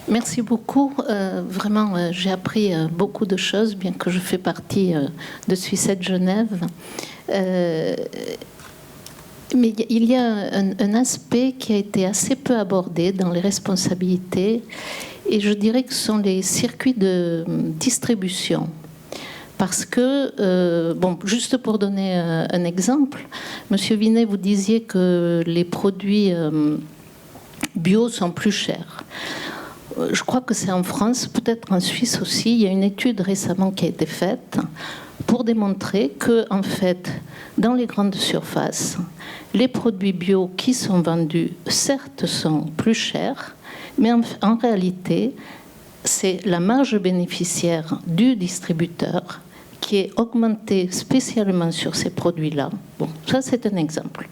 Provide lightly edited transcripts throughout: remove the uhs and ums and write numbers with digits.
Merci beaucoup. Vraiment, j'ai appris beaucoup de choses, bien que je fais partie de Suissette Genève. Mais il y a un aspect qui a été assez peu abordé dans les responsabilités, et je dirais que ce sont les circuits de distribution. Parce que, bon, juste pour donner un exemple, Monsieur Vinet, vous disiez que les produits bio sont plus chers. Je crois que c'est en France, peut-être en Suisse aussi. Il y a une étude récemment qui a été faite pour démontrer que, en fait, dans les grandes surfaces, les produits bio qui sont vendus, certes, sont plus chers, mais en réalité, c'est la marge bénéficiaire du distributeur qui est augmentée spécialement sur ces produits-là. Bon, ça, c'est un exemple.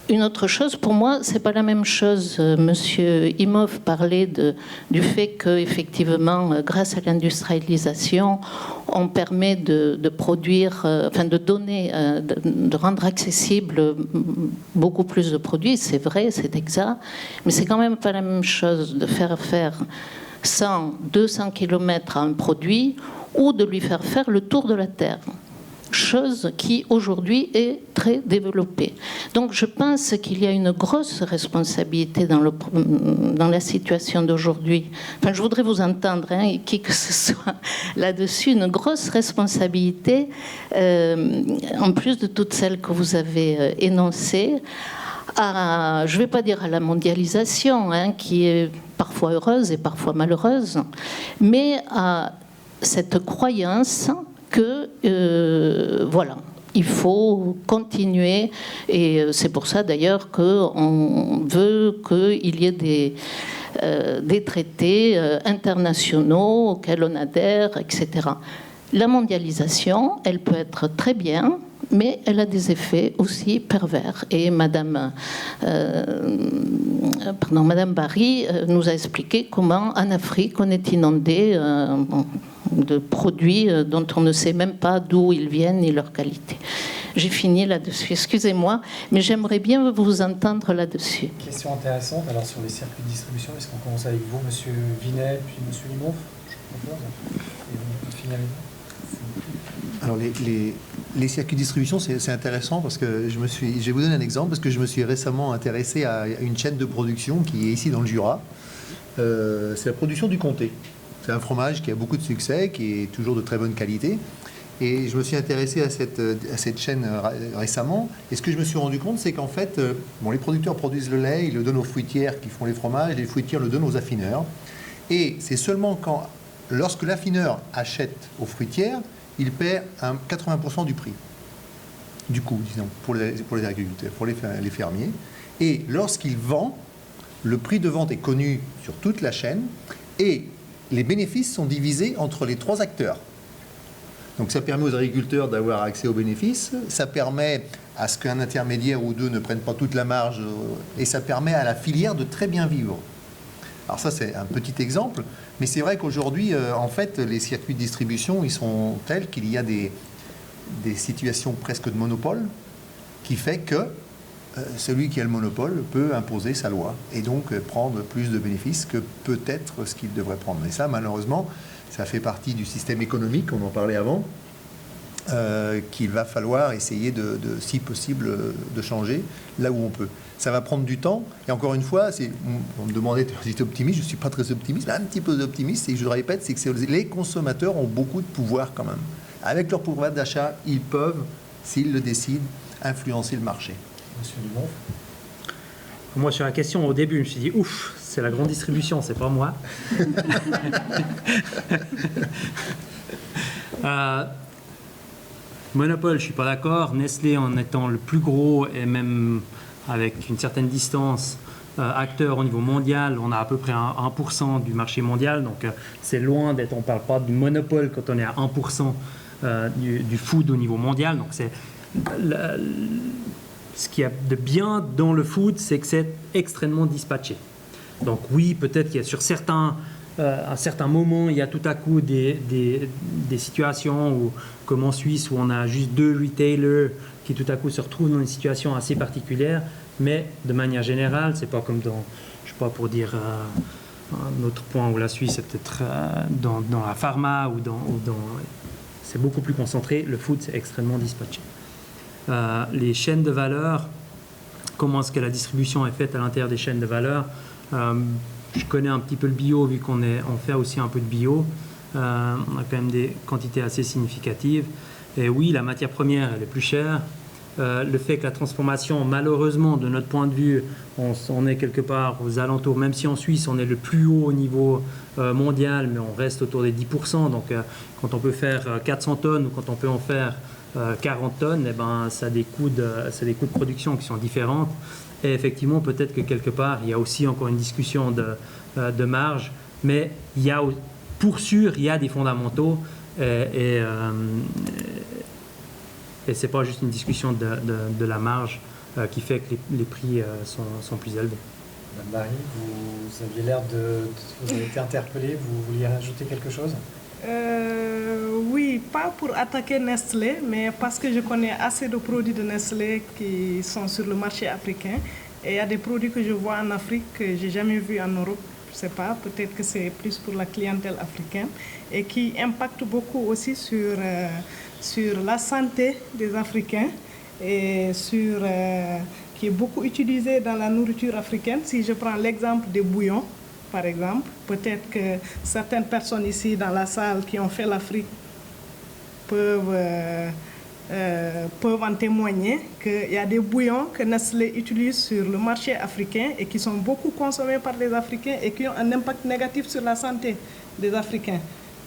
Une autre chose, pour moi, c'est pas la même chose. Monsieur Imhoff parlait du fait qu'effectivement, grâce à l'industrialisation, on permet de produire, enfin de donner, de rendre accessible beaucoup plus de produits. C'est vrai, c'est exact, mais c'est quand même pas la même chose de faire 100, 200 km à un produit ou de lui faire faire le tour de la Terre. Chose qui aujourd'hui est très développée. Donc je pense qu'il y a une grosse responsabilité dans la situation d'aujourd'hui. Enfin, je voudrais vous entendre, hein, qui que ce soit là-dessus, une grosse responsabilité, en plus de toutes celles que vous avez énoncées, je ne vais pas dire à la mondialisation, hein, qui est parfois heureuse et parfois malheureuse, mais à cette croyance que, voilà, il faut continuer, et c'est pour ça d'ailleurs qu'on veut qu'il y ait des traités internationaux auxquels on adhère, etc. La mondialisation, elle peut être très bien, mais elle a des effets aussi pervers. Et Madame Barry nous a expliqué comment en Afrique on est inondé de produits dont on ne sait même pas d'où ils viennent ni leur qualité. J'ai fini là-dessus, excusez-moi, mais j'aimerais bien vous entendre là-dessus. Question intéressante, alors sur les circuits de distribution, est-ce qu'on commence avec vous, Monsieur Vinet, puis Monsieur Imhoff, je propose, et on finit avec vous. Alors les circuits de distribution, c'est intéressant parce que je vais vous donner un exemple, parce que je me suis récemment intéressé à une chaîne de production qui est ici dans le Jura. C'est la production du comté. C'est un fromage qui a beaucoup de succès, qui est toujours de très bonne qualité. Et je me suis intéressé à cette chaîne récemment. Et ce que je me suis rendu compte, c'est qu'en fait, les producteurs produisent le lait, ils le donnent aux fruitières qui font les fromages, les fruitières le donnent aux affineurs. Et c'est seulement lorsque l'affineur achète aux fruitières, il perd 80% du prix, du coût, disons, pour les agriculteurs, pour les fermiers. Et lorsqu'il vend, le prix de vente est connu sur toute la chaîne et les bénéfices sont divisés entre les 3 acteurs. Donc ça permet aux agriculteurs d'avoir accès aux bénéfices, ça permet à ce qu'un intermédiaire ou deux ne prenne pas toute la marge, et ça permet à la filière de très bien vivre. Alors ça, c'est un petit exemple, mais c'est vrai qu'aujourd'hui, en fait, les circuits de distribution, ils sont tels qu'il y a des situations presque de monopole, qui fait que celui qui a le monopole peut imposer sa loi, et donc prendre plus de bénéfices que peut-être ce qu'il devrait prendre. Et ça, malheureusement, ça fait partie du système économique, on en parlait avant, qu'il va falloir essayer si possible, de changer là où on peut. Ça va prendre du temps, et encore une fois, on me demandait si j'étais optimiste, je ne suis pas très optimiste, mais un petit peu optimiste, et je le répète, c'est que les consommateurs ont beaucoup de pouvoir quand même. Avec leur pouvoir d'achat, ils peuvent, s'ils le décident, influencer le marché. Monsieur Dumont. Moi, sur la question, au début, je me suis dit, ouf, c'est la grande distribution, c'est pas moi. Monopole, je suis pas d'accord. Nestlé, en étant le plus gros et même avec une certaine distance, acteur au niveau mondial, on a à peu près 1% du marché mondial. Donc, c'est loin d'être, on parle pas du monopole quand on est à 1% du food au niveau mondial. Donc, c'est ce qu'il y a de bien dans le food, c'est que c'est extrêmement dispatché. Donc oui, peut-être qu'il y a sur à certains moments, il y a tout à coup des situations où, comme en Suisse, où on a juste 2 retailers qui tout à coup se retrouvent dans une situation assez particulière, mais de manière générale, c'est pas comme dans, je sais pas pour dire, Un autre point où la Suisse est peut-être dans la pharma c'est beaucoup plus concentré. Le food, c'est extrêmement dispatché. Les chaînes de valeur, comment est-ce que la distribution est faite à l'intérieur des chaînes de valeur? Je connais un petit peu le bio, vu qu'on fait aussi un peu de bio. On a quand même des quantités assez significatives. Et oui, la matière première, elle est plus chère. Le fait que la transformation, malheureusement, de notre point de vue, on est quelque part aux alentours, même si en Suisse, on est le plus haut au niveau mondial, mais on reste autour des 10%. Donc, quand on peut faire 400 tonnes ou quand on peut en faire 40 tonnes, eh ben, ça a des coûts de production qui sont différents. Et effectivement, peut-être que quelque part, il y a aussi encore une discussion de marge, mais pour sûr, il y a des fondamentaux et ce n'est pas juste une discussion de la marge qui fait que les prix sont plus élevés. Madame Marie, vous aviez l'air vous avez été interpellée, vous vouliez rajouter quelque chose? Oui, pas pour attaquer Nestlé, mais parce que je connais assez de produits de Nestlé qui sont sur le marché africain. Et il y a des produits que je vois en Afrique que je n'ai jamais vus en Europe. Je ne sais pas, peut-être que c'est plus pour la clientèle africaine et qui impactent beaucoup aussi sur la santé des Africains et qui est beaucoup utilisé dans la nourriture africaine. Si je prends l'exemple des bouillons, par exemple, peut-être que certaines personnes ici dans la salle qui ont fait l'Afrique peuvent en témoigner qu'il y a des bouillons que Nestlé utilise sur le marché africain et qui sont beaucoup consommés par les Africains et qui ont un impact négatif sur la santé des Africains.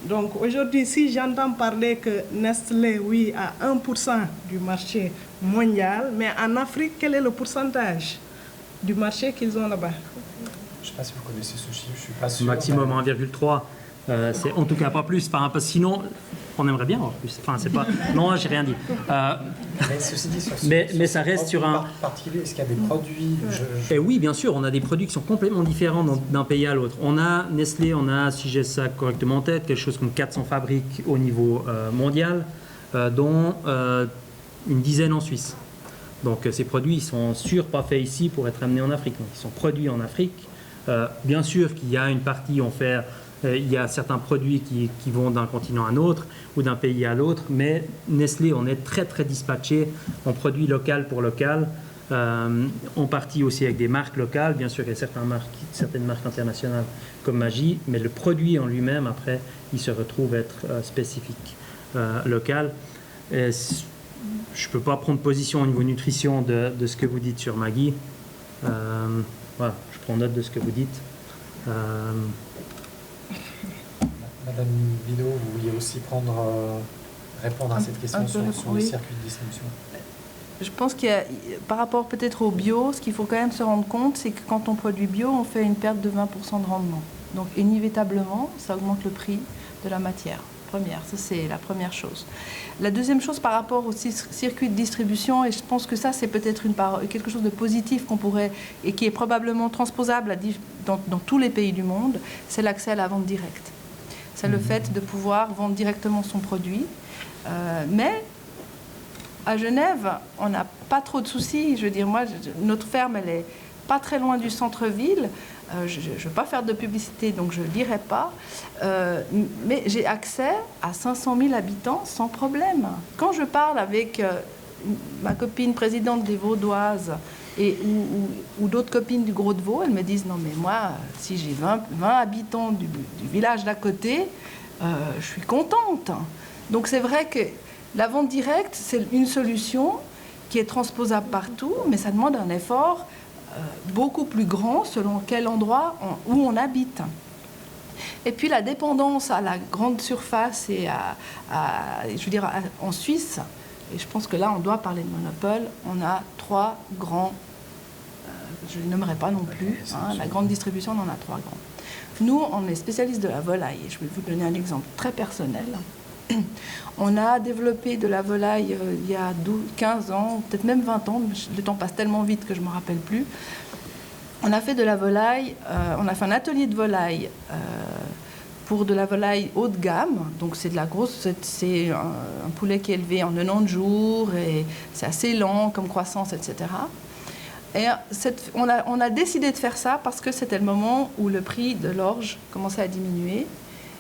Donc aujourd'hui, si j'entends parler que Nestlé, oui, a 1% du marché mondial, mais en Afrique, quel est le pourcentage du marché qu'ils ont là-bas? Je ne sais pas si vous connaissez ce chiffre, je ne suis pas sûr. Maximum 1,3. C'est en tout cas pas plus, sinon on aimerait bien avoir plus. Enfin, c'est pas. Non, j'ai rien dit. Mais ceci dit, mais ça reste sur un particulier. Est-ce qu'il y a des produits Et oui, bien sûr, on a des produits qui sont complètement différents d'un pays à l'autre. On a Nestlé, si j'ai ça correctement en tête, quelque chose comme 400 fabriques au niveau mondial, dont une dizaine en Suisse. Donc ces produits, ils sont sûrs pas faits ici pour être amenés en Afrique. Donc, ils sont produits en Afrique. Bien sûr qu'il y a une partie il y a certains produits qui vont d'un continent à un autre ou d'un pays à l'autre, mais Nestlé, on est très très dispatché, on produit local pour local, en partie aussi avec des marques locales. Bien sûr qu'il y a certaines marques internationales comme Maggi, mais le produit en lui-même, après, il se retrouve être spécifique, local. Et je ne peux pas prendre position au niveau nutrition de ce que vous dites sur Maggi. Voilà, je prends note de ce que vous dites. Madame Bidot, vous vouliez aussi répondre à cette question sur les circuits de distribution? Je pense qu'il y a, par rapport peut-être au bio, ce qu'il faut quand même se rendre compte, c'est que quand on produit bio, on fait une perte de 20% de rendement. Donc inévitablement, ça augmente le prix de la matière première. Ça, c'est la première chose. La deuxième chose, par rapport au circuit de distribution, et je pense que ça, c'est peut-être quelque chose de positif qu'on pourrait, et qui est probablement transposable dans tous les pays du monde, c'est l'accès à la vente directe. C'est le fait de pouvoir vendre directement son produit. Mais à Genève, on n'a pas trop de soucis. Je veux dire, moi, notre ferme, elle est pas très loin du centre-ville. Je ne veux pas faire de publicité, donc je ne le dirai pas. Mais j'ai accès à 500 000 habitants sans problème. Quand je parle avec ma copine présidente des Vaudoises ou d'autres copines du Gros de Vaud, elles me disent « Non, mais moi, si j'ai 20 habitants du village d'à côté, je suis contente. » Donc c'est vrai que la vente directe, c'est une solution qui est transposable partout, mais ça demande un effort beaucoup plus grand selon quel endroit où on habite. Et puis la dépendance à la grande surface et je veux dire, en Suisse, et je pense que là on doit parler de monopole, on a 3 grands, je ne nommerai pas non plus, la grande distribution, on en a 3 grands. Nous, on est spécialistes de la volaille, et je vais vous donner un exemple très personnel. On a développé de la volaille il y a 15 ans, peut-être même 20 ans, le temps passe tellement vite que je ne me rappelle plus. On a fait de la volaille, on a fait un atelier de volaille pour de la volaille haut de gamme. Donc c'est de la grosse, c'est un poulet qui est élevé en 90 jours et c'est assez lent comme croissance, etc. Et on a décidé de faire ça parce que c'était le moment où le prix de l'orge commençait à diminuer.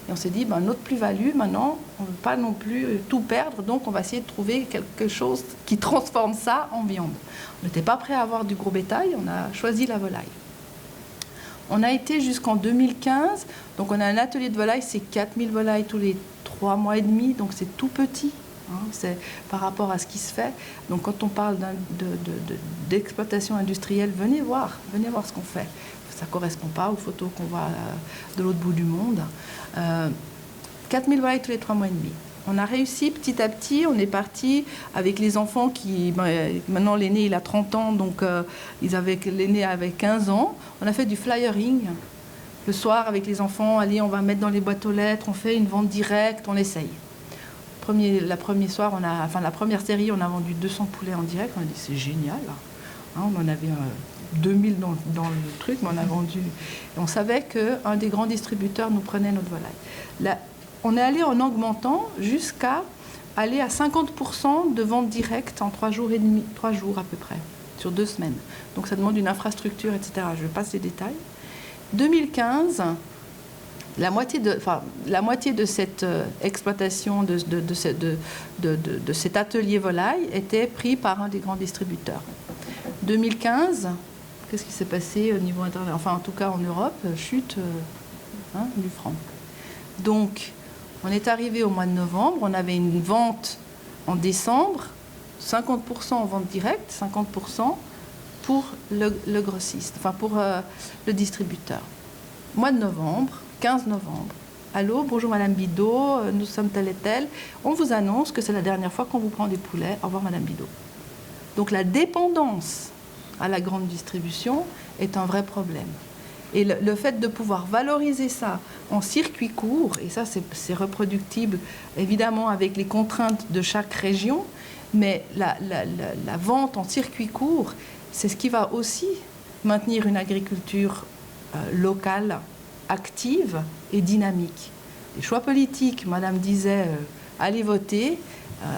Et on s'est dit, notre plus-value, maintenant, on ne veut pas non plus tout perdre, donc on va essayer de trouver quelque chose qui transforme ça en viande. On n'était pas prêt à avoir du gros bétail, on a choisi la volaille. On a été jusqu'en 2015, donc on a un atelier de volaille, c'est 4000 volailles tous les 3 mois et demi, donc c'est tout petit. C'est par rapport à ce qui se fait. Donc quand on parle d'exploitation industrielle, venez voir ce qu'on fait. Ça ne correspond pas aux photos qu'on voit de l'autre bout du monde. 4000 volailles tous les 3 mois et demi. On a réussi petit à petit, on est parti avec les enfants qui... maintenant l'aîné il a 30 ans, donc l'aîné avait 15 ans. On a fait du flyering. Le soir avec les enfants, allez, on va mettre dans les boîtes aux lettres, on fait une vente directe, on essaye. La première série, on a vendu 200 poulets en direct. On a dit, c'est génial. On en avait 2000 dans le truc, mais on a vendu. Et on savait qu'un des grands distributeurs nous prenait notre volaille. On est allé en augmentant jusqu'à aller à 50% de vente directe en 3 jours et demi, 3 jours à peu près, sur 2 semaines. Donc ça demande une infrastructure, etc. Je passe les détails. 2015... La moitié de cette exploitation, de cet atelier volaille, était pris par un des grands distributeurs. 2015, qu'est-ce qui s'est passé au niveau international? Enfin, en tout cas en Europe, chute du franc. Donc, on est arrivé au mois de novembre, on avait une vente en décembre, 50% en vente directe, 50% pour le grossiste, enfin pour le distributeur. Mois de novembre, 15 novembre. Allô, bonjour Madame Bidot, nous sommes tel et tel. On vous annonce que c'est la dernière fois qu'on vous prend des poulets. Au revoir Madame Bidot. Donc la dépendance à la grande distribution est un vrai problème. Et le fait de pouvoir valoriser ça en circuit court, et ça c'est reproductible évidemment avec les contraintes de chaque région, mais la vente en circuit court, c'est ce qui va aussi maintenir une agriculture locale, active et dynamique. Les choix politiques, Madame disait, allez voter.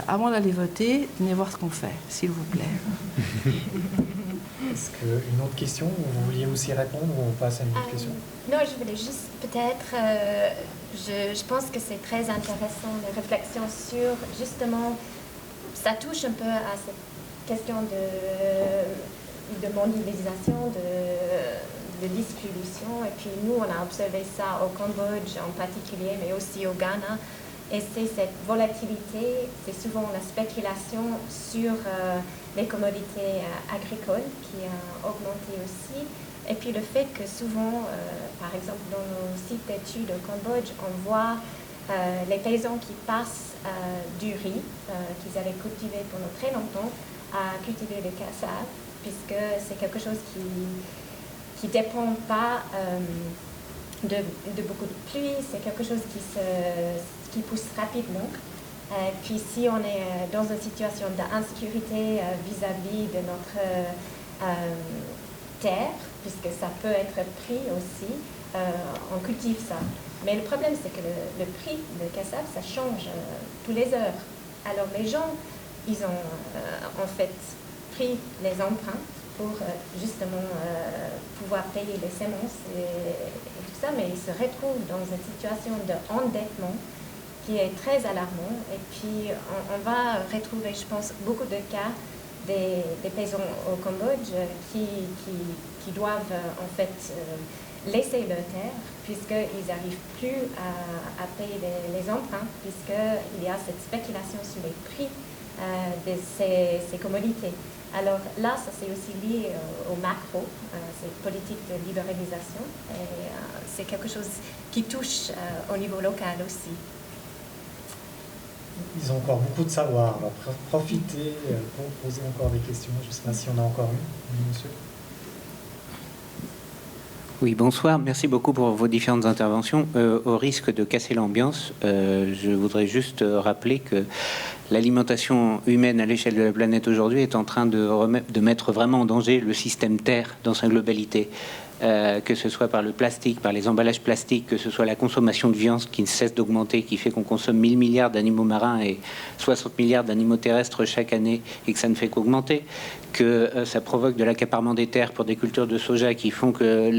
Avant d'aller voter, venez voir ce qu'on fait, s'il vous plaît. Est-ce qu'une autre question, vous vouliez aussi répondre ou on passe à une autre question? Non, je voulais juste peut-être, je pense que c'est très intéressant, les réflexions sur justement, ça touche un peu à cette question de mondialisation, de distribution. Et puis nous, on a observé ça au Cambodge en particulier, mais aussi au Ghana. Et c'est cette volatilité, c'est souvent la spéculation sur les commodités agricoles qui a augmenté aussi. Et puis le fait que souvent, par exemple, dans nos sites d'études au Cambodge, on voit les paysans qui passent du riz qu'ils avaient cultivé pendant très longtemps à cultiver le cassave, puisque c'est quelque chose qui ne dépend pas de beaucoup de pluie, c'est quelque chose qui pousse rapidement. Puis si on est dans une situation d'insécurité vis-à-vis de notre terre, puisque ça peut être pris aussi, on cultive ça. Mais le problème, c'est que le prix de cassave, ça change tous les heures. Alors les gens, ils ont en fait pris les emprunts pour justement pouvoir payer les semences et tout ça, mais ils se retrouvent dans une situation d'endettement qui est très alarmant. Et puis on va retrouver, je pense, beaucoup de cas des paysans au Cambodge qui doivent en fait laisser leur terre puisqu'ils n'arrivent plus à payer les emprunts, puisqu'il y a cette spéculation sur les prix de ces commodités. Alors là, ça c'est aussi lié au macro, cette politique de libéralisation, et c'est quelque chose qui touche au niveau local aussi. Ils ont encore beaucoup de savoir, alors profitez pour poser encore des questions. Je ne sais pas si on a encore une, monsieur. Oui, bonsoir. Merci beaucoup pour vos différentes interventions. Au risque de casser l'ambiance, je voudrais juste rappeler que l'alimentation humaine à l'échelle de la planète aujourd'hui est en train de mettre vraiment en danger le système Terre dans sa globalité. que ce soit par le plastique, par les emballages plastiques, que ce soit la consommation de viande qui ne cesse d'augmenter, qui fait qu'on consomme 1000 milliards d'animaux marins et 60 milliards d'animaux terrestres chaque année et que ça ne fait qu'augmenter, que ça provoque de l'accaparement des terres pour des cultures de soja qui font que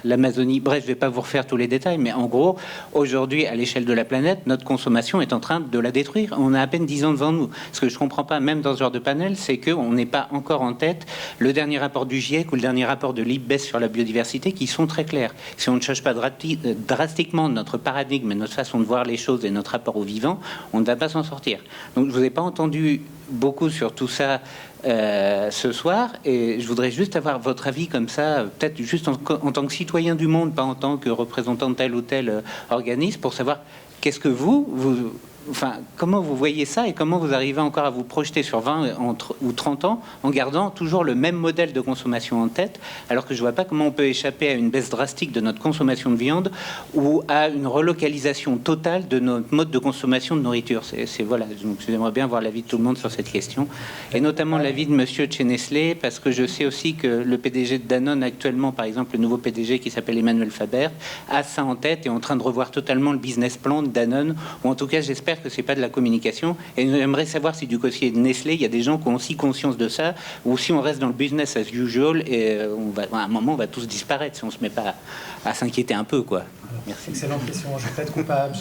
l'Amazonie... Bref, je ne vais pas vous refaire tous les détails, mais en gros, aujourd'hui, à l'échelle de la planète, notre consommation est en train de la détruire. On a à peine 10 ans devant nous. Ce que je ne comprends pas, même dans ce genre de panel, c'est qu'on n'est pas encore en tête le dernier rapport du GIEC ou le dernier rapport de l'IPBES sur la biodiversité qui sont très clairs. Si on ne change pas drastiquement notre paradigme et notre façon de voir les choses et notre rapport au vivant, on ne va pas s'en sortir. Donc, je ne vous ai pas entendu beaucoup sur tout ça ce soir, et je voudrais juste avoir votre avis comme ça, peut-être juste en tant que citoyen du monde, pas en tant que représentant de tel ou tel organisme, pour savoir qu'est-ce que enfin, comment vous voyez ça et comment vous arrivez encore à vous projeter sur 20 ou 30 ans en gardant toujours le même modèle de consommation en tête, alors que je ne vois pas comment on peut échapper à une baisse drastique de notre consommation de viande ou à une relocalisation totale de notre mode de consommation de nourriture. Voilà. Donc, j'aimerais bien avoir l'avis de tout le monde sur cette question, et notamment l'avis de monsieur de chez Nestlé, parce que je sais aussi que le PDG de Danone actuellement, par exemple, le nouveau PDG qui s'appelle Emmanuel Faber, a ça en tête et est en train de revoir totalement le business plan de Danone, ou en tout cas, j'espère que c'est pas de la communication. Et j'aimerais savoir si du côté de Nestlé, il y a des gens qui ont aussi conscience de ça, ou si on reste dans le business as usual et à un moment on va tous disparaître si on se met pas à s'inquiéter un peu, quoi. Alors, merci. Excellente question. Je vais peut-être coupable.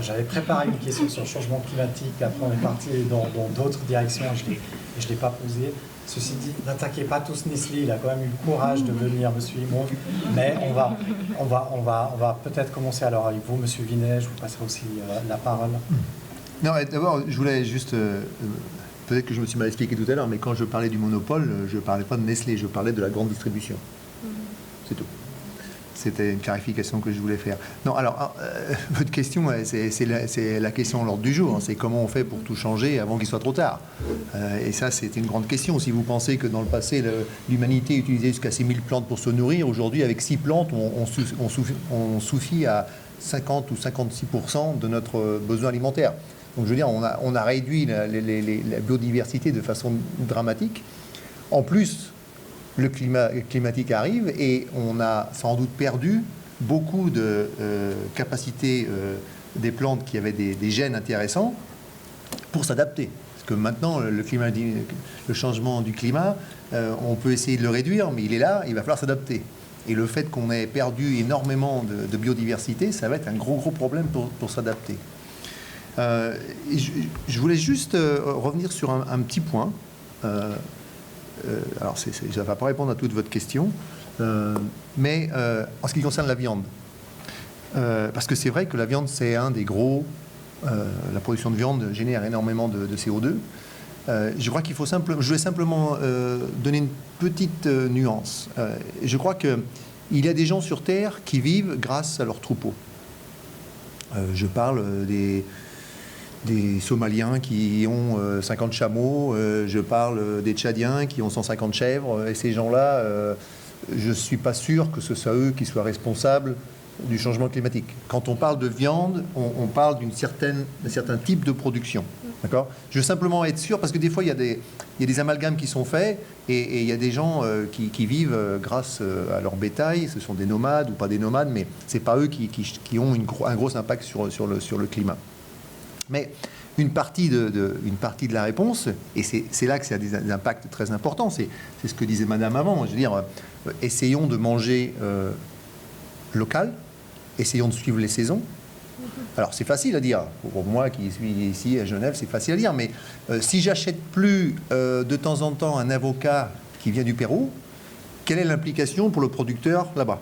J'avais préparé une question sur le changement climatique, après on est parti dans d'autres directions et je ne l'ai pas posée. Ceci dit, n'attaquez pas tous Nestlé, il a quand même eu le courage de venir, monsieur Limon. Mais on va peut-être commencer alors avec vous, monsieur Vinet, je vous passerai aussi la parole. Non, d'abord, je voulais juste... peut-être que je me suis mal expliqué tout à l'heure, mais quand je parlais du monopole, je ne parlais pas de Nestlé, je parlais de la grande distribution. C'est tout. C'était une clarification que je voulais faire. Non, alors, votre question, c'est la question à l'ordre du jour. C'est comment on fait pour tout changer avant qu'il soit trop tard. Et ça, c'est une grande question. Si vous pensez que dans le passé, l'humanité utilisait jusqu'à 6000 plantes pour se nourrir, aujourd'hui, avec 6 plantes, on suffit à 50 ou 56% de notre besoin alimentaire. Donc, je veux dire, on a réduit la biodiversité de façon dramatique. En plus, le climatique arrive et on a sans doute perdu beaucoup de capacités des plantes qui avaient des gènes intéressants pour s'adapter. Parce que maintenant, le changement du climat, on peut essayer de le réduire, mais il est là, il va falloir s'adapter. Et le fait qu'on ait perdu énormément de biodiversité, ça va être un gros problème pour s'adapter. Je voulais juste revenir sur un petit point. Alors, ça ne va pas répondre à toute votre question, mais en ce qui concerne la viande, parce que c'est vrai que la viande, c'est un des gros... la production de viande génère énormément de CO2. Je crois qu'il faut je vais simplement donner une petite nuance. Je crois qu'il y a des gens sur Terre qui vivent grâce à leurs troupeaux. Je parle des Somaliens qui ont 50 chameaux, je parle des Tchadiens qui ont 150 chèvres, et ces gens-là, je ne suis pas sûr que ce soit eux qui soient responsables du changement climatique. Quand on parle de viande, on parle d'un certain type de production. D'accord ? Je veux simplement être sûr, parce que des fois, il y a des amalgames qui sont faits, et il y a des gens qui vivent grâce à leur bétail, ce sont des nomades ou pas des nomades, mais ce n'est pas eux qui ont un gros impact sur le climat. Mais une partie de la réponse, et c'est là que ça a des impacts très importants, c'est ce que disait Madame avant, je veux dire, essayons de manger local, essayons de suivre les saisons. Alors c'est facile à dire, pour moi qui suis ici à Genève, c'est facile à dire, mais si j'achète plus de temps en temps un avocat qui vient du Pérou, quelle est l'implication pour le producteur là-bas ?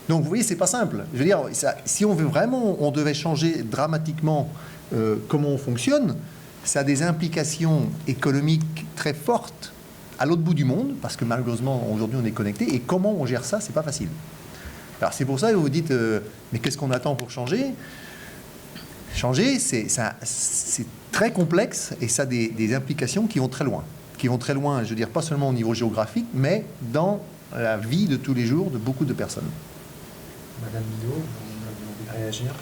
Donc vous voyez, c'est pas simple. Je veux dire, si on devait changer dramatiquement comment on fonctionne, ça a des implications économiques très fortes à l'autre bout du monde, parce que malheureusement aujourd'hui on est connecté, et comment on gère ça, c'est pas facile. Alors c'est pour ça que vous vous dites mais qu'est-ce qu'on attend pour changer ? Changer, c'est très complexe, et ça a des implications qui vont très loin. Qui vont très loin, je veux dire, pas seulement au niveau géographique, mais dans la vie de tous les jours de beaucoup de personnes. Madame Bidot, vous voulez réagir ?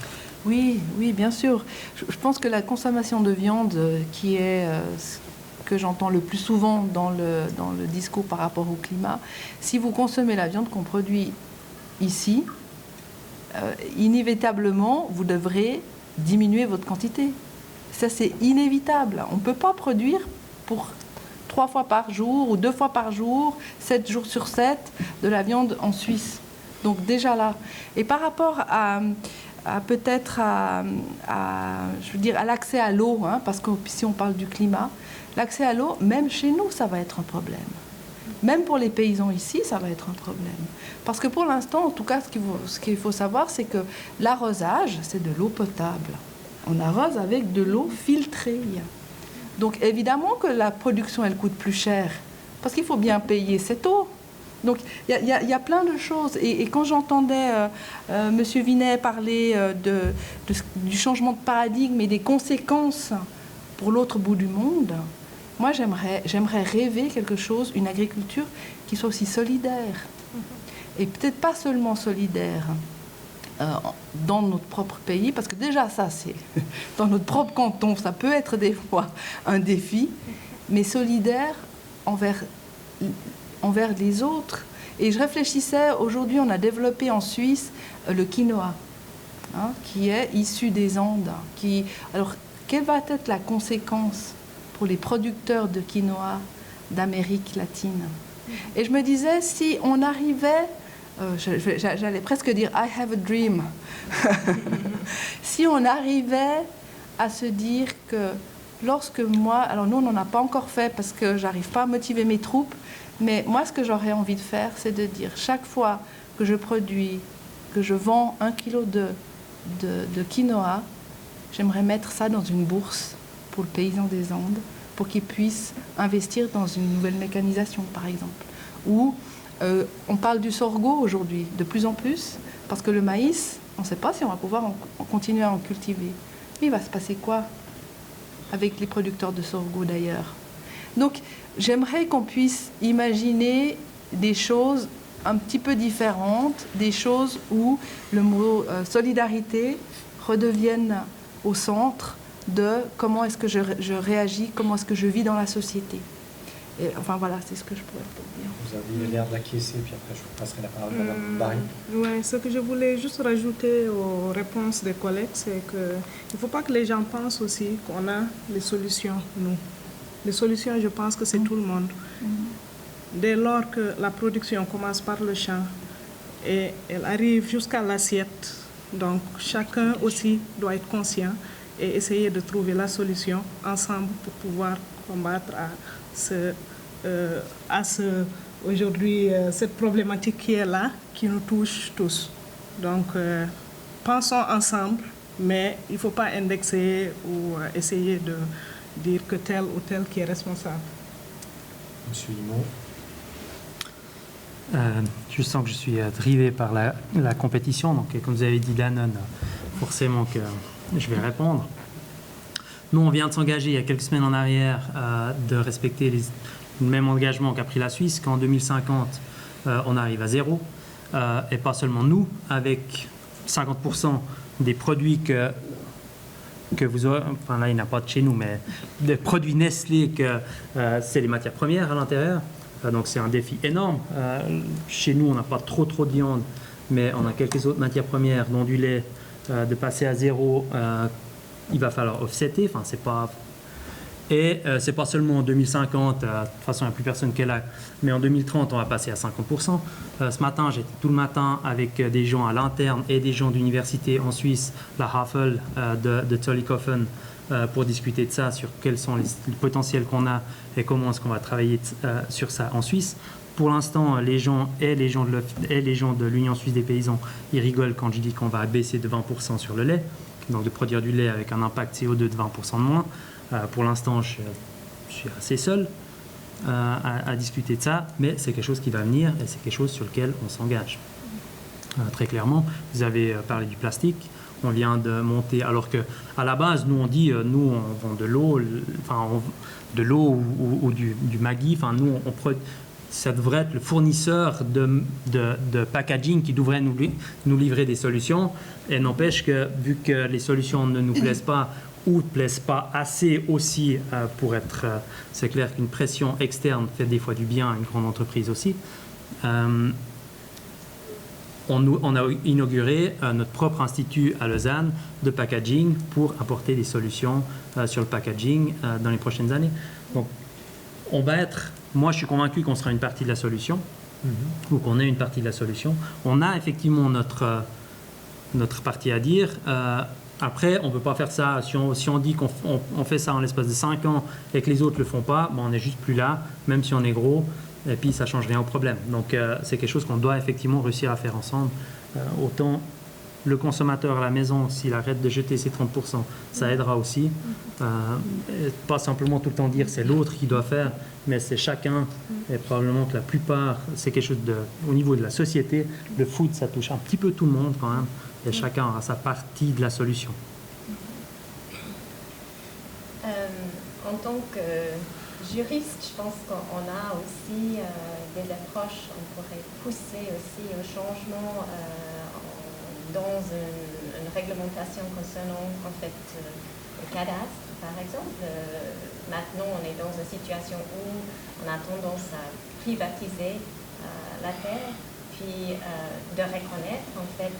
Oui, bien sûr. Je pense que la consommation de viande, qui est ce que j'entends le plus souvent dans le discours par rapport au climat, si vous consommez la viande qu'on produit ici, inévitablement, vous devrez diminuer votre quantité. Ça, c'est inévitable. On ne peut pas produire pour 3 fois par jour ou 2 fois par jour, 7 jours sur 7, de la viande en Suisse. Donc déjà là. Et par rapport à peut-être à l'accès à l'eau, hein, parce que si on parle du climat, l'accès à l'eau, même chez nous, ça va être un problème. Même pour les paysans ici, ça va être un problème. Parce que pour l'instant, en tout cas, ce qu'il faut savoir, c'est que l'arrosage, c'est de l'eau potable. On arrose avec de l'eau filtrée. Donc évidemment que la production, elle coûte plus cher, parce qu'il faut bien payer cette eau. Donc il y a plein de choses. Et quand j'entendais M. Vinet parler du changement de paradigme et des conséquences pour l'autre bout du monde, moi j'aimerais rêver quelque chose, une agriculture qui soit aussi solidaire. Et peut-être pas seulement solidaire dans notre propre pays, parce que déjà ça, c'est dans notre propre canton, ça peut être des fois un défi, mais solidaire envers les autres. Et je réfléchissais, aujourd'hui on a développé en Suisse le quinoa, hein, qui est issu des Andes. Alors, quelle va être la conséquence pour les producteurs de quinoa d'Amérique latine? Et je me disais, si on arrivait, j'allais presque dire I have a dream, si on arrivait à se dire que lorsque moi, alors nous on n'en a pas encore fait parce que j'arrive pas à motiver mes troupes, mais moi ce que j'aurais envie de faire, c'est de dire chaque fois que je produis, que je vends 1 kilo de quinoa, j'aimerais mettre ça dans une bourse pour le paysan des Andes, pour qu'il puisse investir dans une nouvelle mécanisation par exemple. Ou on parle du sorgho aujourd'hui de plus en plus, parce que le maïs, on ne sait pas si on va pouvoir continuer à en cultiver. Mais il va se passer quoi avec les producteurs de sorgho d'ailleurs? Donc j'aimerais qu'on puisse imaginer des choses un petit peu différentes, des choses où le mot solidarité redevienne au centre de comment est-ce que je réagis, comment est-ce que je vis dans la société. Et, enfin voilà, c'est ce que je pourrais dire. Vous avez l'air d'acquiescer, puis après je vous passerai la parole à Mme Barry. Oui, ce que je voulais juste rajouter aux réponses des collègues, c'est qu'il ne faut pas que les gens pensent aussi qu'on a les solutions, nous. Les solutions, je pense que c'est tout le monde. Dès lors que la production commence par le champ et elle arrive jusqu'à l'assiette, donc chacun aussi doit être conscient et essayer de trouver la solution ensemble pour pouvoir combattre aujourd'hui cette problématique qui est là, qui nous touche tous. Donc pensons ensemble, mais il ne faut pas indexer ou essayer de dire que tel ou tel qui est responsable. Monsieur Imo. Je sens que je suis drivé par la compétition, donc comme vous avez dit Danone, forcément que je vais répondre. Nous, on vient de s'engager il y a quelques semaines en arrière de respecter le même engagement qu'a pris la Suisse, qu'en 2050, on arrive à 0. Et pas seulement nous, avec 50% des produits que vous aurez, enfin là il n'y en a pas de chez nous, mais des produits Nestlé, que c'est les matières premières à l'intérieur. Donc c'est un défi énorme. Chez nous, on n'a pas trop de viande, mais on a quelques autres matières premières, dont du lait, de passer à 0. Il va falloir offsetter, enfin c'est pas... Et c'est pas seulement en 2050, de toute façon il n'y a plus personne qui est là, mais en 2030 on va passer à 50%. Ce matin, j'étais tout le matin avec des gens à l'interne et des gens d'université en Suisse, la Hafel de Zollikofen, pour discuter de ça, sur quels sont les potentiels qu'on a et comment est-ce qu'on va travailler sur ça en Suisse. Pour l'instant, les gens de l'Union Suisse des paysans, ils rigolent quand je dis qu'on va baisser de 20% sur le lait, donc de produire du lait avec un impact CO2 de 20% de moins. Pour l'instant, je suis assez seul à discuter de ça, mais c'est quelque chose qui va venir et c'est quelque chose sur lequel on s'engage. Très clairement, vous avez parlé du plastique. On vient de monter, alors qu'à la base, nous on dit, nous on vend de l'eau, ou du Maggi, enfin nous ça devrait être le fournisseur de packaging qui devrait nous livrer des solutions. Et n'empêche que, vu que les solutions ne nous plaisent pas ou ne plaisent pas assez aussi pour être... c'est clair qu'une pression externe fait des fois du bien à une grande entreprise aussi. on a inauguré notre propre institut à Lausanne de packaging pour apporter des solutions sur le packaging dans les prochaines années. Donc, moi je suis convaincu qu'on sera une partie de la solution, ou qu'on est une partie de la solution. On a effectivement notre partie à dire. Après, on ne peut pas faire ça. Si on dit qu'on fait ça en l'espace de 5 ans et que les autres ne le font pas, on n'est juste plus là, même si on est gros, et puis ça ne change rien au problème. Donc, c'est quelque chose qu'on doit effectivement réussir à faire ensemble. Autant le consommateur à la maison, s'il arrête de jeter ses 30%, ça aidera aussi. Pas simplement tout le temps dire c'est l'autre qui doit faire, mais c'est chacun. Et probablement que la plupart, c'est quelque chose au niveau de la société. Le food, ça touche un petit peu tout le monde quand même. Et chacun aura sa partie de la solution. En tant que juriste, je pense qu'on a aussi des approches, on pourrait pousser aussi au changement dans une réglementation concernant en fait le cadastre, par exemple. Maintenant, on est dans une situation où on a tendance à privatiser la terre, puis de reconnaître en fait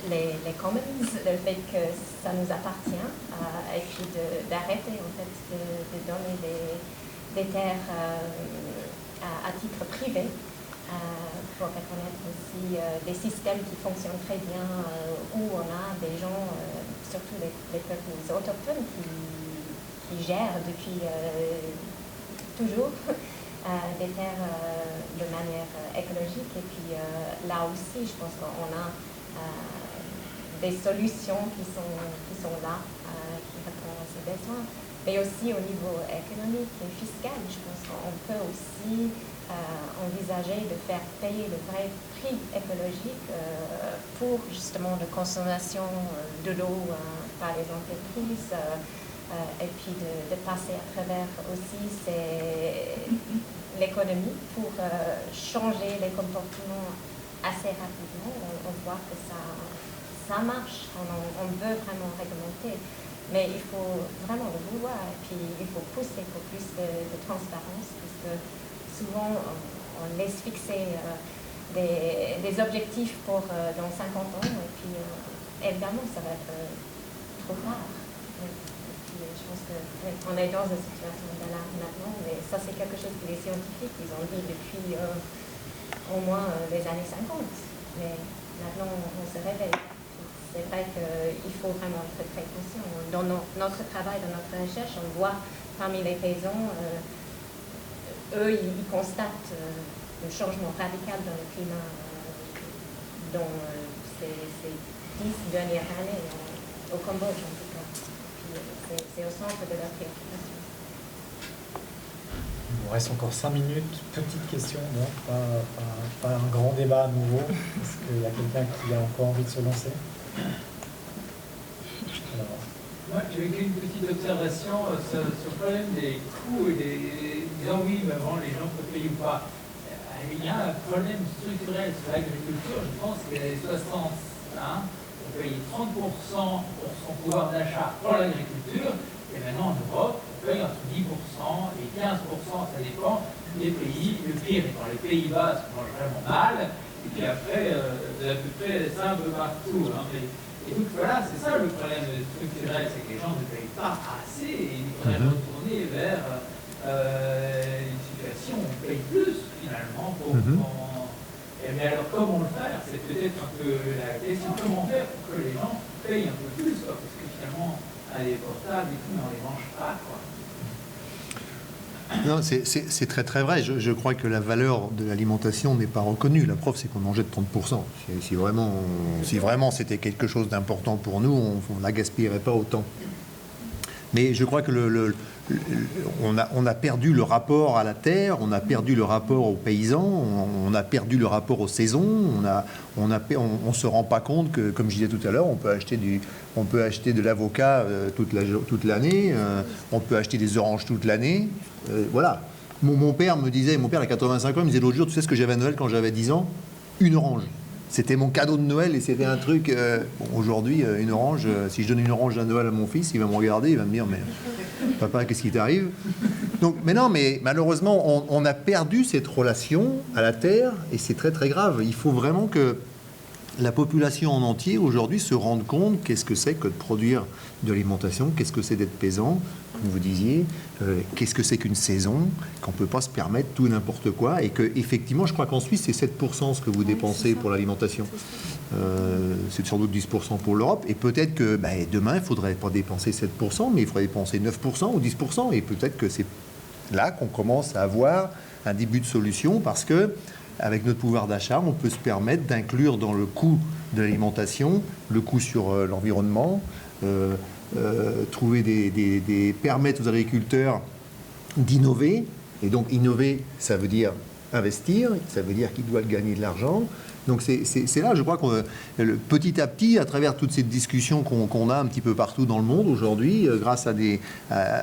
les commons, le fait que ça nous appartient, et puis d'arrêter en fait de donner des terres à titre privé, pour reconnaître aussi des systèmes qui fonctionnent très bien, où on a des gens, surtout les peuples autochtones, qui gèrent depuis toujours des terres de manière écologique. Et puis là aussi, je pense qu'on a des solutions qui sont là, qui répondent à ces besoins. Mais aussi au niveau économique et fiscal, je pense qu'on peut aussi envisager de faire payer le vrai prix écologique pour justement la consommation de l'eau par les entreprises, et puis de passer à travers aussi l'économie pour changer les comportements assez rapidement. On voit que ça marche, on veut vraiment réglementer, mais il faut vraiment le vouloir, et puis il faut pousser pour plus de transparence, puisque souvent on laisse fixer des objectifs pour dans 50 ans, et puis évidemment ça va être trop tard. Je pense qu'on est dans une situation d'alarme maintenant, mais ça c'est quelque chose que les scientifiques ils ont dit depuis au moins les années 50. Mais maintenant on se réveille. C'est vrai qu'il faut vraiment être très conscient. Dans notre travail, dans notre recherche, on voit parmi les paysans, eux ils constatent le changement radical dans le climat dans ces 10 dernières années, au Cambodge en tout cas. C'est au centre de leur préoccupation. Il nous reste encore 5 minutes. Petite question, non, pas un grand débat à nouveau. Est-ce qu'il y a quelqu'un qui a encore envie de se lancer? Alors. Moi, j'avais une petite observation sur le problème des coûts et disant oui, mais bon, les gens peuvent payer ou pas. Il y a un problème structurel sur l'agriculture. Je pense que les 60, on paye 30% pour son pouvoir d'achat pour l'agriculture, et maintenant en Europe, on paye entre 10% et 15%, ça dépend des pays. Le pire étant les Pays-Bas, ça mange vraiment mal, et puis après, à peu près ça un peu partout. Et donc voilà, c'est ça le problème structurel, c'est que les gens ne payent pas assez, et il faudrait retourner vers une situation où on paye plus finalement pour. Mais alors, comment le faire? C'est peut-être un peu la question. Comment faire pour que les gens payent un peu plus, quoi? Parce que finalement, les portables et tout, on ne les mange pas, quoi. Non, c'est très très vrai. Je crois que la valeur de l'alimentation n'est pas reconnue. La preuve, c'est qu'on en jette 30%. Si vraiment c'était quelque chose d'important pour nous, on ne la gaspillerait pas autant. Mais je crois que on a perdu le rapport à la terre, on a perdu le rapport aux paysans, on a perdu le rapport aux saisons, on se rend pas compte que, comme je disais tout à l'heure, on peut acheter de l'avocat toute l'année, on peut acheter des oranges toute l'année. Voilà. Mon père a 85 ans, il me disait l'autre jour, tu sais ce que j'avais à Noël quand j'avais 10 ans? Une orange. C'était mon cadeau de Noël et c'était un truc... aujourd'hui, une orange, si je donne une orange à Noël à mon fils, il va me regarder, il va me dire, mais papa, qu'est-ce qui t'arrive? Donc, mais non, mais malheureusement, on a perdu cette relation à la terre et c'est très très grave. Il faut vraiment que la population en entier aujourd'hui se rende compte qu'est-ce que c'est que de produire de l'alimentation, qu'est-ce que c'est d'être paysan, comme vous disiez, qu'est-ce que c'est qu'une saison, qu'on ne peut pas se permettre tout et n'importe quoi, et que effectivement, je crois qu'en Suisse, c'est 7% ce que vous dépensez pour l'alimentation. C'est sans doute 10% pour l'Europe, et peut-être que demain, il ne faudrait pas dépenser 7%, mais il faudrait dépenser 9% ou 10%, et peut-être que c'est là qu'on commence à avoir un début de solution, parce que avec notre pouvoir d'achat, on peut se permettre d'inclure dans le coût de l'alimentation le coût sur l'environnement, permettre aux agriculteurs d'innover. Et donc innover, ça veut dire investir, ça veut dire qu'ils doivent gagner de l'argent. Donc c'est là, je crois que petit à petit, à travers toutes ces discussions qu'on a un petit peu partout dans le monde aujourd'hui, grâce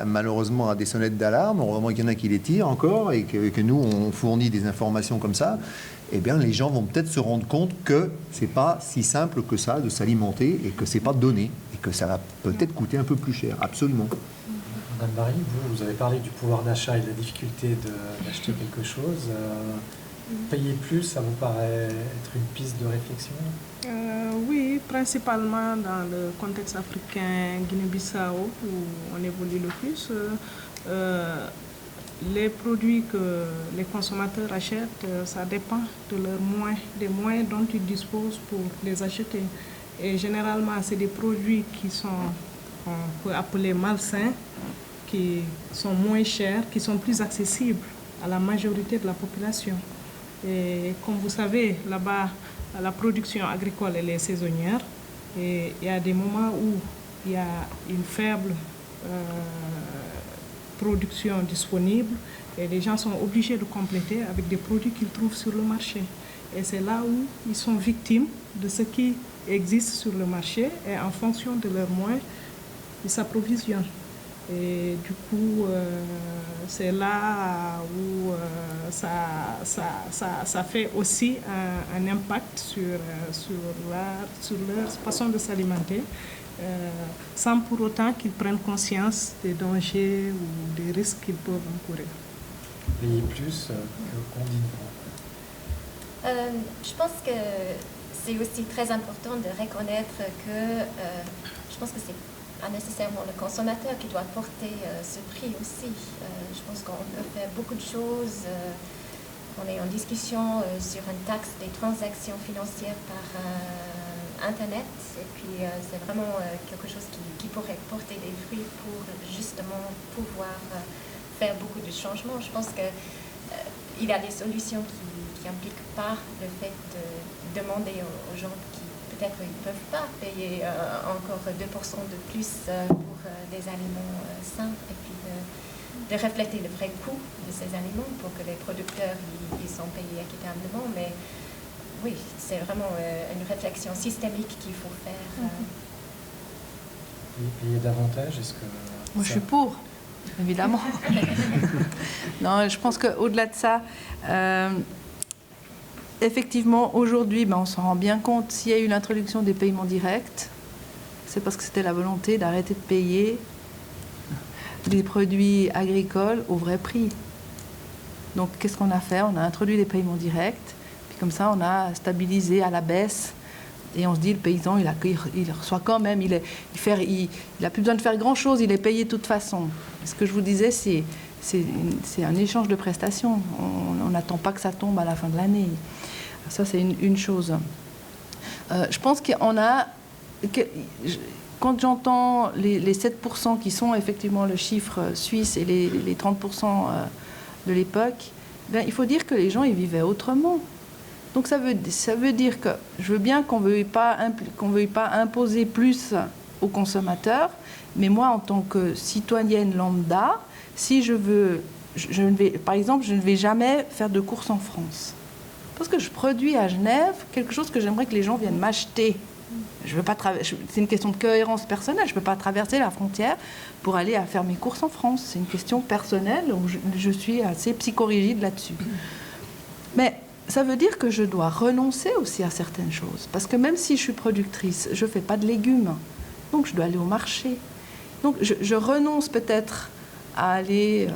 malheureusement à des sonnettes d'alarme, heureusement qu'il y en a qui les tirent encore, et que nous, on fournit des informations comme ça, eh bien les gens vont peut-être se rendre compte que c'est pas si simple que ça de s'alimenter, et que c'est pas donné, et que ça va peut-être coûter un peu plus cher, absolument. Madame Marie, vous avez parlé du pouvoir d'achat et de la difficulté d'acheter quelque chose. Payer plus, ça vous paraît être une piste de réflexion? Oui, principalement dans le contexte africain, Guinée-Bissau, où on évolue le plus. Les produits que les consommateurs achètent, ça dépend des moyens dont ils disposent pour les acheter. Et généralement, c'est des produits qu'on peut appeler malsains, qui sont moins chers, qui sont plus accessibles à la majorité de la population. Et comme vous savez, là-bas, la production agricole, elle est saisonnière. Et il y a des moments où il y a une faible production disponible et les gens sont obligés de compléter avec des produits qu'ils trouvent sur le marché. Et c'est là où ils sont victimes de ce qui existe sur le marché et en fonction de leurs moyens, ils s'approvisionnent. Et du coup, c'est là où ça fait aussi un impact sur leur façon de s'alimenter, sans pour autant qu'ils prennent conscience des dangers ou des risques qu'ils peuvent encourir. Payer plus qu'on dit non. Je pense que c'est aussi très important de reconnaître que je pense que c'est pas nécessairement le consommateur qui doit porter ce prix aussi. Je pense qu'on peut faire beaucoup de choses. On est en discussion sur une taxe des transactions financières par Internet. Et puis c'est vraiment quelque chose qui pourrait porter des fruits pour justement pouvoir faire beaucoup de changements. Je pense qu'il y a des solutions qui n'impliquent pas le fait de demander aux gens qui peut-être ils ne peuvent pas payer encore 2% de plus pour des aliments sains, et puis de refléter le vrai coût de ces aliments pour que les producteurs ils sont payés équitablement. Mais oui, c'est vraiment une réflexion systémique qu'il faut faire. Payer davantage, est-ce que... Moi, je suis pour, évidemment. Non, je pense qu'au-delà de ça... Effectivement, aujourd'hui, on s'en rend bien compte, s'il y a eu l'introduction des paiements directs, c'est parce que c'était la volonté d'arrêter de payer des produits agricoles au vrai prix. Donc, qu'est-ce qu'on a fait? On a introduit les paiements directs, puis comme ça, on a stabilisé à la baisse. Et on se dit, le paysan, il reçoit quand même, il n'a plus besoin de faire grand-chose, il est payé de toute façon. Ce que je vous disais, c'est un échange de prestations. On n'attend pas que ça tombe à la fin de l'année. Ça, c'est une chose. Je pense qu'on a... Quand j'entends les 7% qui sont effectivement le chiffre suisse et les 30% de l'époque, il faut dire que les gens, ils vivaient autrement. Donc ça veut dire que je veux bien qu'on ne veuille pas imposer plus aux consommateurs, mais moi, en tant que citoyenne lambda, si par exemple, je ne vais jamais faire de courses en France. Parce que je produis à Genève quelque chose que j'aimerais que les gens viennent m'acheter. C'est une question de cohérence personnelle. Je ne peux pas traverser la frontière pour aller faire mes courses en France. C'est une question personnelle où je suis assez psychorigide là-dessus. Mais ça veut dire que je dois renoncer aussi à certaines choses. Parce que même si je suis productrice, je ne fais pas de légumes. Donc je dois aller au marché. Donc je renonce peut-être à aller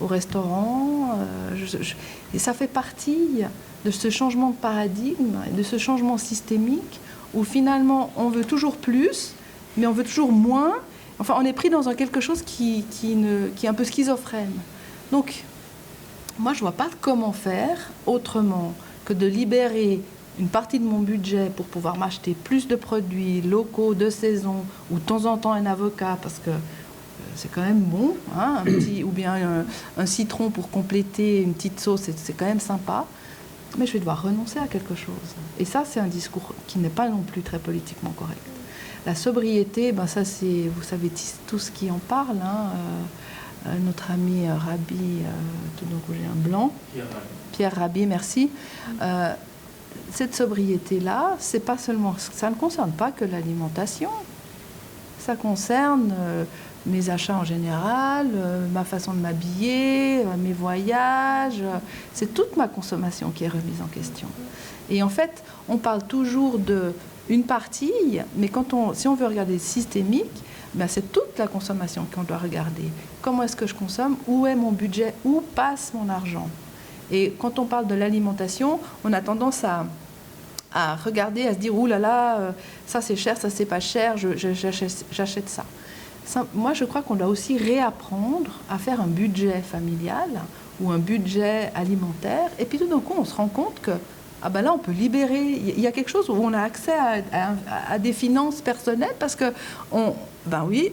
au restaurant. Et ça fait partie de ce changement de paradigme, de ce changement systémique, où finalement on veut toujours plus, mais on veut toujours moins. Enfin, on est pris dans quelque chose qui est un peu schizophrène. Donc, moi, je ne vois pas comment faire autrement que de libérer une partie de mon budget pour pouvoir m'acheter plus de produits locaux, de saison, ou de temps en temps un avocat, parce que c'est quand même bon, hein, ou bien un citron pour compléter une petite sauce, c'est quand même sympa. Mais je vais devoir renoncer à quelque chose. Et ça, c'est un discours qui n'est pas non plus très politiquement correct. La sobriété, ben ça, c'est, vous savez tous qui en parle, hein, notre ami Rabi, tout d'un coup j'ai un blanc, Pierre Rabi, merci. Cette sobriété-là, c'est pas seulement, ça ne concerne pas que l'alimentation. Ça concerne mes achats en général, ma façon de m'habiller, mes voyages. C'est toute ma consommation qui est remise en question. Et en fait, on parle toujours d'une partie, mais si on veut regarder systémique, ben c'est toute la consommation qu'on doit regarder. Comment est-ce que je consomme? Où est mon budget? Où passe mon argent? Et quand on parle de l'alimentation, on a tendance à regarder, à se dire « Ouh là là, ça c'est cher, ça c'est pas cher, j'achète ça ». Moi, je crois qu'on doit aussi réapprendre à faire un budget familial ou un budget alimentaire. Et puis tout d'un coup, on se rend compte que ah ben là, on peut libérer. Il y a quelque chose où on a accès à des finances personnelles parce que, ben oui,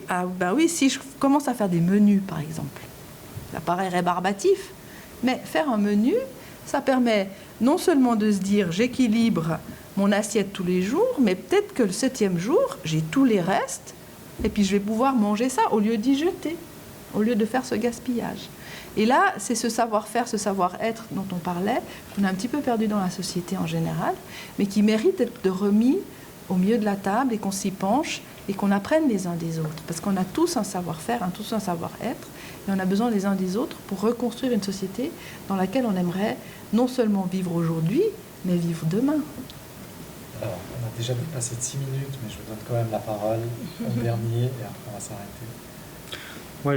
si je commence à faire des menus, par exemple, ça paraît rébarbatif, mais faire un menu, ça permet non seulement de se dire j'équilibre mon assiette tous les jours, mais peut-être que le 7e jour, j'ai tous les restes. Et puis je vais pouvoir manger ça au lieu d'y jeter, au lieu de faire ce gaspillage. Et là, c'est ce savoir-faire, ce savoir-être dont on parlait, qu'on a un petit peu perdu dans la société en général, mais qui mérite d'être remis au milieu de la table et qu'on s'y penche et qu'on apprenne les uns des autres. Parce qu'on a tous un savoir-faire, tous un savoir-être, et on a besoin les uns des autres pour reconstruire une société dans laquelle on aimerait non seulement vivre aujourd'hui, mais vivre demain. Alors, on a déjà dépassé de 6 minutes, mais je vous donne quand même la parole au dernier, et après on va s'arrêter. Moi,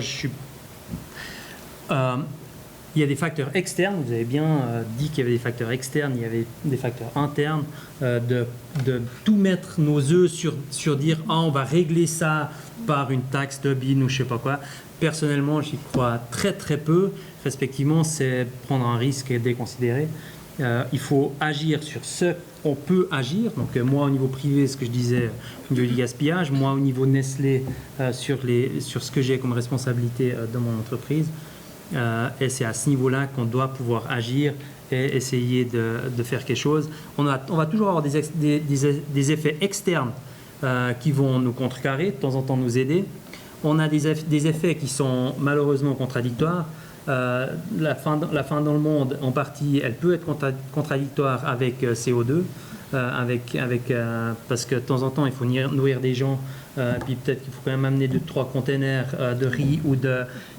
il y a des facteurs externes, vous avez bien dit qu'il y avait des facteurs externes, il y avait des facteurs internes, de tout mettre nos œufs sur dire « Ah, on va régler ça par une taxe Tobin ou je sais pas quoi ». Personnellement, j'y crois très très peu. Respectivement, c'est prendre un risque déconsidéré. Il faut agir sur ce qu'on peut agir. Donc moi au niveau privé, ce que je disais au niveau du gaspillage, moi au niveau Nestlé sur ce que j'ai comme responsabilité dans mon entreprise. Et c'est à ce niveau-là qu'on doit pouvoir agir et essayer de faire quelque chose. On va toujours avoir des effets externes qui vont nous contrecarrer, de temps en temps nous aider. On a des effets qui sont malheureusement contradictoires. La faim dans le monde, en partie, elle peut être contradictoire avec CO2, parce que de temps en temps, il faut nourrir des gens, puis peut-être qu'il faut quand même amener 2-3 containers de riz,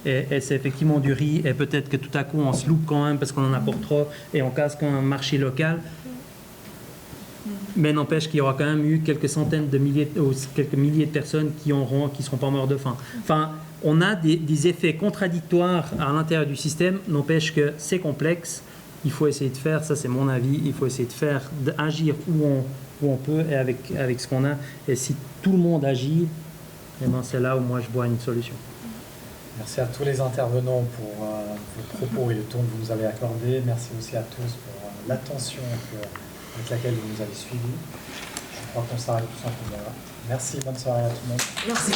et c'est effectivement du riz, et peut-être que tout à coup, on se loupe quand même parce qu'on en apporte trop, et on casse quand même un marché local. Mais n'empêche qu'il y aura quand même eu quelques centaines de milliers, ou quelques milliers de personnes qui ne seront pas morts de faim. Enfin, on a des effets contradictoires à l'intérieur du système, n'empêche que c'est complexe. Il faut essayer de faire, ça c'est mon avis, il faut essayer d'agir où on peut et avec ce qu'on a. Et si tout le monde agit, eh ben c'est là où moi je vois une solution. Merci à tous les intervenants pour vos propos et le temps que vous nous avez accordé. Merci aussi à tous pour l'attention avec laquelle vous nous avez suivis. Je crois qu'on s'arrête tout simplement là. Merci, bonne soirée à tout le monde. Merci.